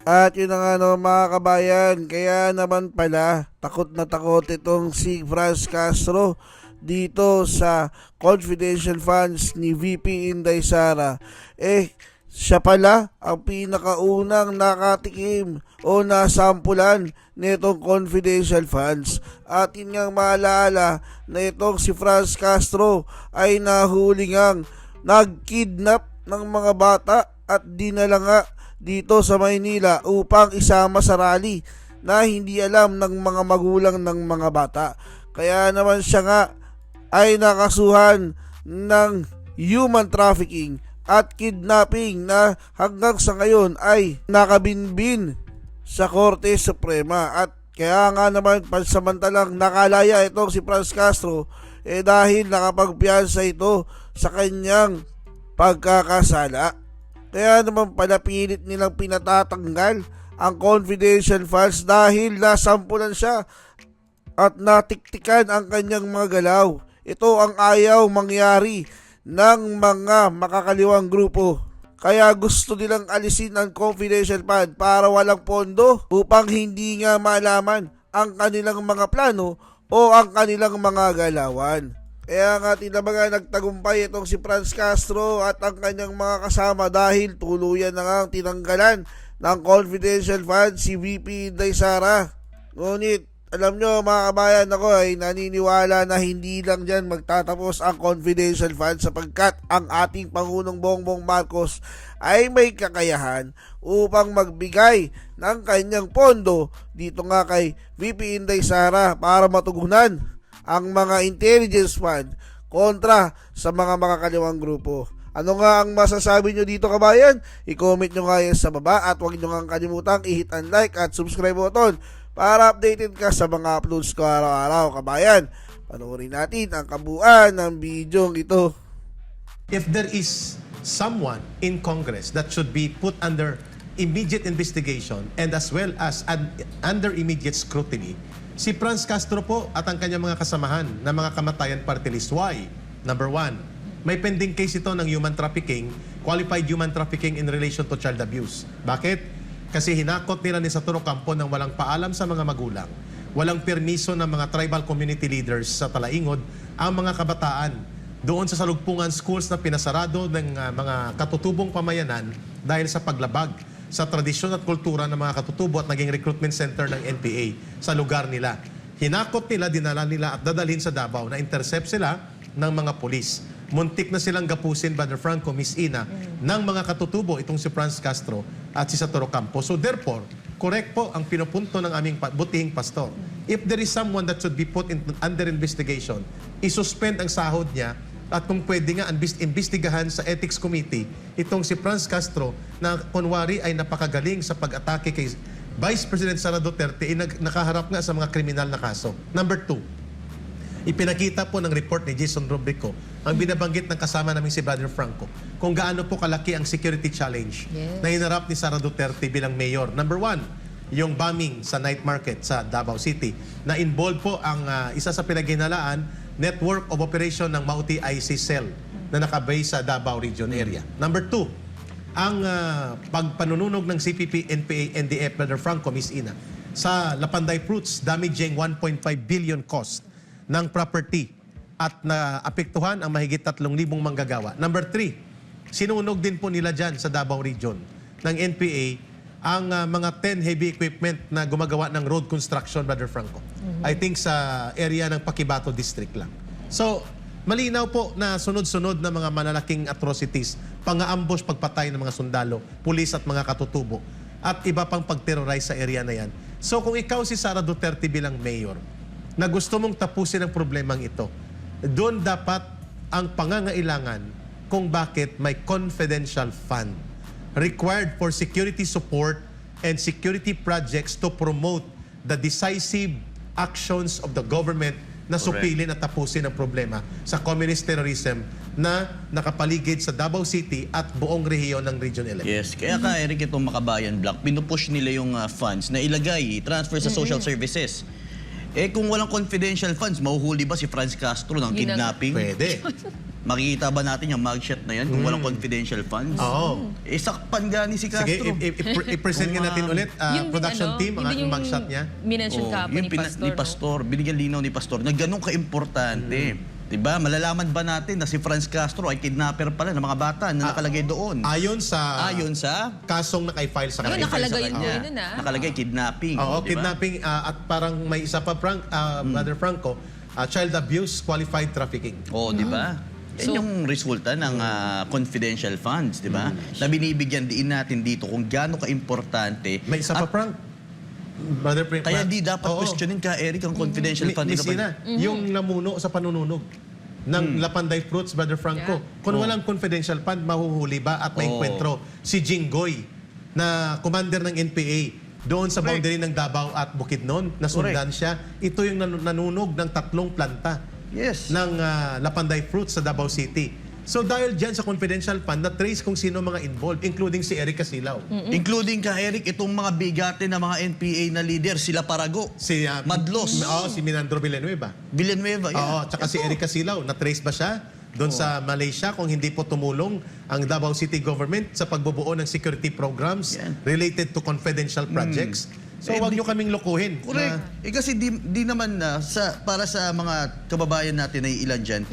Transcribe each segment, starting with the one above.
At yun na nga no, mga kabayan, kaya naman pala takot na takot itong si Franz Castro dito sa confidential funds ni VP Inday Sara. Siya pala ang pinakaunang nakatikim o nasampulan nitong confidential funds. At yun nga maalala na itong si Franz Castro ay nahuli ngang nagkidnap ng mga bata at dinala nga dito sa Maynila upang isama sa rally na hindi alam ng mga magulang ng mga bata. Kaya naman siya nga ay nakasuhan ng human trafficking at kidnapping na hanggang sa ngayon ay nakabinbin sa Korte Suprema. At kaya nga naman pansamantalang nakalaya itong si Franz Castro dahil nakapagpiyansa ito sa kanyang pagkakasala. Kaya naman pala pilit nilang pinatatanggal ang confidential funds dahil nasampulan siya at natiktikan ang kanyang mga galaw. Ito ang ayaw mangyari ng mga makakaliwang grupo. Kaya gusto nilang alisin ang confidential fund para walang pondo upang hindi nga malaman ang kanilang mga plano o ang kanilang mga galawan. Kaya nga tinabaga nagtagumpay itong si Franz Castro at ang kanyang mga kasama dahil tuluyan na nga tinanggalan ng confidential fund si VP Inday Sara. Ngunit alam nyo mga kabayan, ako ay naniniwala na hindi lang dyan magtatapos ang confidential fund sapagkat ang ating Pangulong Bongbong Marcos ay may kakayahan upang magbigay ng kanyang pondo dito nga kay VP Inday Sara para matugunan ang mga intelligence fund kontra sa mga makakaliwang grupo. Ano nga ang masasabi nyo dito kabayan? I-comment nyo nga yan sa baba at huwag nyo nga kalimutang i-hit ang like at subscribe button para updated ka sa mga uploads ko araw-araw kabayan. Panoorin natin ang kabuuan ng video ito. If there is someone in Congress that should be put under immediate investigation and as well as under immediate scrutiny, si Franz Castro po at ang kanyang mga kasamahan na mga kamatayan party list. Why? Number one, may pending case ito ng human trafficking, qualified human trafficking in relation to child abuse. Bakit? Kasi hinakot nila ni Satoru Campo ng walang paalam sa mga magulang, walang permiso ng mga tribal community leaders sa Talaingod ang mga kabataan doon sa salugpungan schools na pinasarado ng mga katutubong pamayanan dahil sa paglabag sa tradisyon at kultura ng mga katutubo at naging recruitment center ng NPA sa lugar nila. Hinakot nila, dinala nila at dadalhin sa Davao na intercept sila ng mga pulis. Muntik na silang gapusin, Brother Franco, Miss Ina, ng mga katutubo itong si Franz Castro at si Satoru Campo. So therefore, correct po ang pinupunto ng aming butihing pastor. If there is someone that should be put under investigation, isuspend ang sahod niya at kung pwede nga imbestigahan sa Ethics Committee itong si Franz Castro na kunwari ay napakagaling sa pag-atake kay Vice President Sara Duterte nakaharap nga sa mga kriminal na kaso. Number two, ipinakita po ng report ni Jason Rubrico ang binabanggit ng kasama namin si Brother Franco kung gaano po kalaki ang security challenge na hinarap ni Sara Duterte bilang mayor. Number one, yung bombing sa night market sa Davao City na involved po ang isa sa pinaghinalaan network of operation ng Mauti IC Cell na nakabase sa Davao Region area. Number two, ang pagpanununog ng CPP, NPA, NDF, Brother Franco, Miss Ina, sa Lapanday Fruits, damaging 1.5 billion cost ng property at naapektuhan ang mahigit 3,000 manggagawa. Number three, sinunog din po nila dyan sa Davao Region ng NPA ang mga 10 heavy equipment na gumagawa ng road construction, Brother Franco. I think sa area ng Paquibato District lang. So, malinaw po na sunod-sunod na mga malalaking atrocities, pang-aambush, pagpatay ng mga sundalo, pulis at mga katutubo, at iba pang pag-terrorize sa area na yan. So, kung ikaw si Sara Duterte bilang mayor, na gusto mong tapusin ang problemang ito, doon dapat ang pangangailangan kung bakit may confidential fund required for security support and security projects to promote the decisive actions of the government na supilin at tapusin ang problema sa communist terrorism na nakapaligid sa Davao City at buong rehiyon ng Region 11. Yes, kaya ka Eric itong Makabayan Block, pinupush nila yung funds na ilagay, transfer sa social services. Kung walang confidential funds, mahuhuli ba si Franz Castro ng kidnapping? Pwede. Makikita ba natin yung mugshot na yan kung walang confidential funds? Oo. Sakpan gani si Sige, Castro. i-present nga natin ulit, Yun din, production team, yun din ang mugshot niya. minention kahapon yung ni Pastor. ni Pastor, binigyan linaw ni Pastor na ganun ka-importante. Diba? Malalaman ba natin na si Franz Castro ay kidnapper pala ng mga bata na nakalagay doon? Ayon sa kasong naka-file sa Ayun, kanya. nakalagay sa po kanya. yun na. Nakalagay kidnapping. Oo, diba? kidnapping at parang may isa pa, Brother Franco, child abuse, qualified trafficking. Oo, di ba? Yan yung resulta ng confidential funds, di ba? Na binibigyan din natin dito kung gaano ka-importante. May isa pa, Frank. Brother Frank. Kaya di dapat questionin ka, Eric, ang confidential fund. Miss Ina, yung namuno sa panununog ng Lapanday Fruits, Brother Franco. Kung walang confidential fund, mahuhuli ba at naikwentro si Jinggoy na commander ng NPA doon sa boundary ng Davao at Bukidnon, nasundan siya. Ito yung nanunog ng 3 planta Yes. ng Lapanday Fruits sa Davao City. So dahil dyan sa confidential fund, na-trace kung sino mga involved, including si Eric Casilaw. Including ka, Eric, itong mga bigate na mga NPA na leader, sila Parago, Si Madlos, si Minandro Villanueva. Villanueva. Oo, tsaka si Eric Casilaw, na-trace ba siya doon sa Malaysia kung hindi po tumulong ang Davao City government sa pagbubuo ng security programs related to confidential projects? So huwag nyo kaming lokohin. Correct. Kasi di naman para sa mga kababayan natin ay ilan dyan,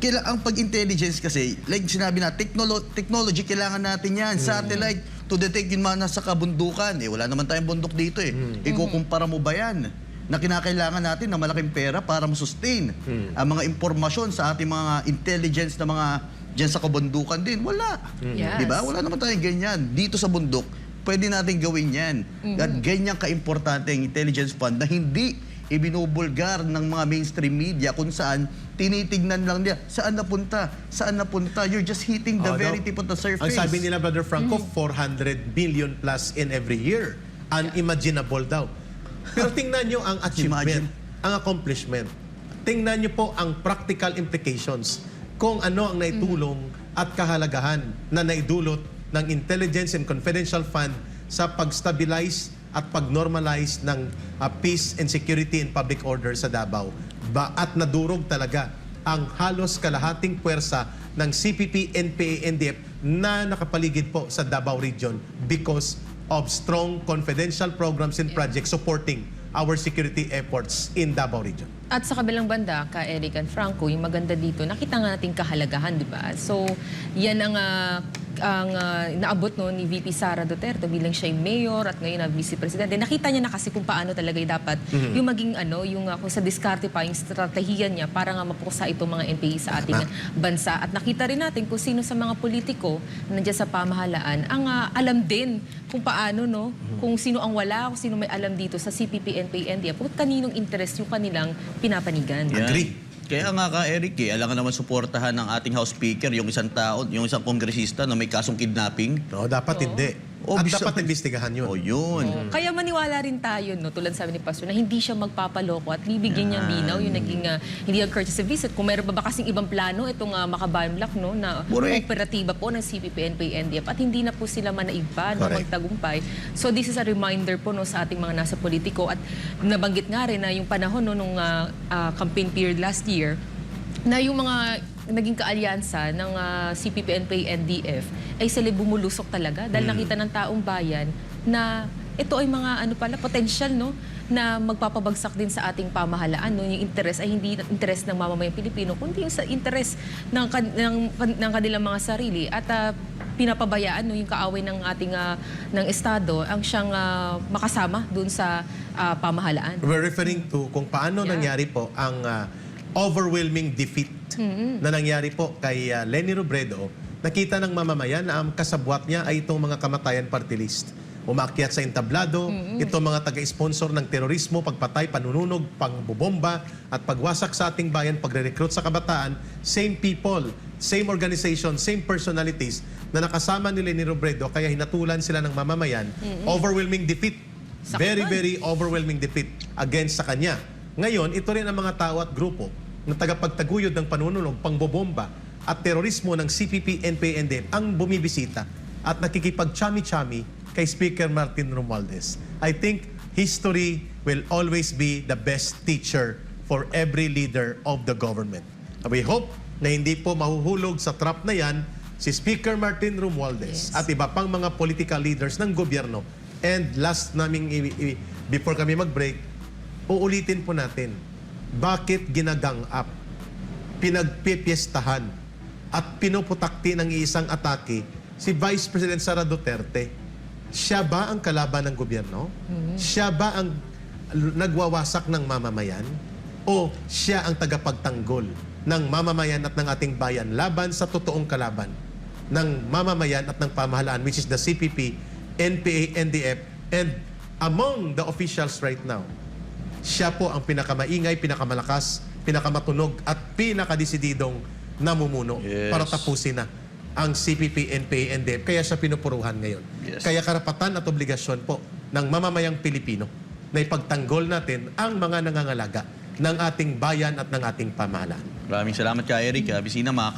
ang pag-intelligence kasi, like sinabi na, technology, kailangan natin yan. Satellite, to detect yung mga nasa kabundukan. Wala naman tayong bundok dito eh. Ikukumpara mo ba yan? Na kinakailangan natin ng malaking pera para masustain ang mga impormasyon sa ating mga intelligence na mga dyan sa kabundukan din. Wala. Yes. Diba? Wala naman tayong ganyan. Dito sa bundok, pwede natin gawin yan. At ganyan ka-importante ang intelligence fund na hindi ibinubulgar ng mga mainstream media kung saan tinitignan lang niya, saan napunta? Saan napunta? You're just hitting the very tip of the surface. Ang sabi nila, Brother Franco, 400 billion plus in every year. Unimaginable daw. Pero tingnan nyo ang achievement, ang accomplishment. Tingnan nyo po ang practical implications kung ano ang naitulong at kahalagahan na naidulot ng Intelligence and Confidential Fund sa pag-stabilize at pag-normalize ng peace and security and public order sa Davao. At nadurog talaga ang halos kalahating puwersa ng CPP, NPA, NDF na nakapaligid po sa Davao region because of strong confidential programs and projects supporting our security efforts in Davao region. At sa kabilang banda, ka Eric and Franco, yung maganda dito, nakita nga natin kahalagahan, di ba? So, yan ang naabot no, ni VP Sara Duterte bilang siya yung mayor at ngayon na vice presidente. Nakita niya na kasi kung paano talaga dapat yung maging yung kung sa diskarte pa, yung estratehiyan niya para nga mapusa itong mga NPA sa ating bansa. At nakita rin natin kung sino sa mga politiko na nandiyan sa pamahalaan ang alam din kung paano, no? Kung sino ang wala, kung sino may alam dito sa CPP, NPA, NDF, kung kaninong interest yung kanilang pinapanigan. Yan. Agree. Kaya nga ka, Eric, alam ka naman suportahan ng ating House Speaker, yung isang tao, yung isang kongresista na may kasong kidnapping. No, dapat hindi. At dapat imbestigahan yun. O yun. Kaya maniwala rin tayo, no, tulad sabi ni Pastor, na hindi siya magpapaloko at bibigyan niyang linaw yung naging hindi ang courtesy visit. Kung meron ba kasing ibang plano itong Makabayan-Black, no, na operatiba po ng CPP, NPA, NDF at hindi na po sila manaiba na magtagumpay. So this is a reminder po no, sa ating mga nasa politiko at nabanggit nga rin na yung panahon no, nung campaign period last year na yung mga naging kaalyansa ng CPP, NPA, NDF ay sila bumulusok talaga dahil nakita ng taong bayan na ito ay mga potential no na magpapabagsak din sa ating pamahalaan no, yung interest ay hindi interest ng mamamayang Pilipino kundi yung sa interest ng kanilang mga sarili at pinapabayaan no yung kaaway ng ating ng estado ang siyang makasama doon sa pamahalaan. We're referring to kung paano nangyari po ang overwhelming defeat na nangyari po kay Leni Robredo. Nakita ng mamamayan na ang kasabwat niya ay itong mga kamatayan party list. Umakyat sa entablado, itong mga taga-sponsor ng terorismo, pagpatay, panununog, pangbobomba, at pagwasak sa ating bayan, pagre-recruit sa kabataan, same people, same organization, same personalities na nakasama ni Leni Robredo, kaya hinatulan sila ng mamamayan. Overwhelming defeat. Very, very overwhelming defeat against sa kanya. Ngayon, ito rin ang mga tao at grupo na tagapagtaguyod ng panununog, pangbobomba at terorismo ng CPP, NPA, NDF ang bumibisita at nakikipag-chami-chami kay Speaker Martin Romualdez. I think history will always be the best teacher for every leader of the government. We hope na hindi po mahuhulog sa trap na yan si Speaker Martin Romualdez Yes. at iba pang mga political leaders ng gobyerno. And last naming, before kami mag-break, uulitin po natin, bakit ginagang up, pinagpipiestahan, at pinuputakti ng isang atake si Vice President Sara Duterte? Siya ba ang kalaban ng gobyerno? Siya ba ang nagwawasak ng mamamayan? O siya ang tagapagtanggol ng mamamayan at ng ating bayan laban sa totoong kalaban ng mamamayan at ng pamahalaan, which is the CPP, NPA, NDF, and among the officials right now, siya po ang pinakamaingay, pinakamalakas, pinakamatunog at pinakadisididong namumuno para tapusin na ang CPP, NPA, NDF. Kaya siya pinupuruhan ngayon. Yes. Kaya karapatan at obligasyon po ng mamamayang Pilipino na ipagtanggol natin ang mga nangangalaga ng ating bayan at ng ating pamahalaan. Maraming salamat ka, Eric. Bisina, mga